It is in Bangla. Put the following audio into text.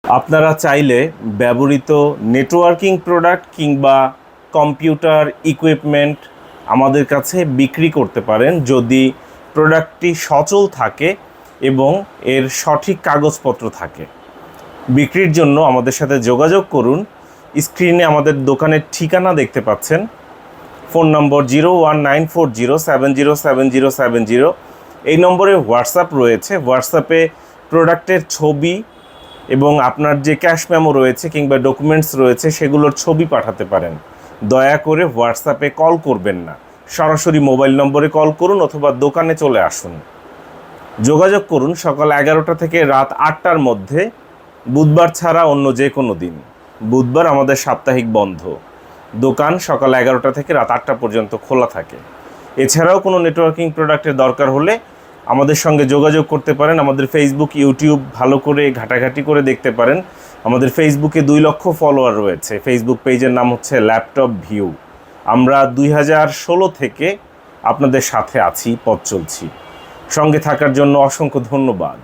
আপনারা চাইলে ব্যবহৃত নেটওয়ার্কিং প্রোডাক্ট কিংবা কম্পিউটার ইকুইপমেন্ট আমাদের কাছে বিক্রি করতে পারেন যদি প্রোডাক্টটি সচল থাকে এবং এর সঠিক কাগজপত্র থাকে। বিক্রির জন্য আমাদের সাথে যোগাযোগ করুন। স্ক্রিনে আমাদের দোকানের ঠিকানা দেখতে পাচ্ছেন। ফোন নম্বর 01940707070। এই নম্বরে হোয়াটসঅ্যাপ রয়েছে। হোয়াটসঅ্যাপে প্রোডাক্টের ছবি এবং আপনার যে ক্যাশ মেমো রয়েছে কিংবা ডকুমেন্টস রয়েছে সেগুলোর ছবি পাঠাতে পারেন। দয়া করে হোয়াটসঅ্যাপে কল করবেন না, সরাসরি মোবাইল নম্বরে কল করুন অথবা দোকানে চলে আসুন। যোগাযোগ করুন সকাল 11টা থেকে রাত 8টার মধ্যে, বুধবার ছাড়া অন্য যে কোনো দিন। বুধবার আমাদের সাপ্তাহিক বন্ধ। দোকান সকাল 11টা থেকে রাত 8টা পর্যন্ত খোলা থাকে। এছাড়াও কোনো নেটওয়ার্কিং প্রোডাক্টের দরকার হলে আমাদের সঙ্গে যোগাযোগ করতে পারেন। আমাদের ফেসবুক, ইউটিউব ভালো করে ঘাটাঘাটি করে দেখতে পারেন। আমাদের ফেসবুকে 2 লক্ষ ফলোয়ার রয়েছে। ফেসবুক পেজের নাম হচ্ছে ল্যাপটপ ভিউ। আমরা 2016 থেকে আপনাদের সাথে আছি, পথ চলছি। সঙ্গে থাকার জন্য অসংখ্য ধন্যবাদ।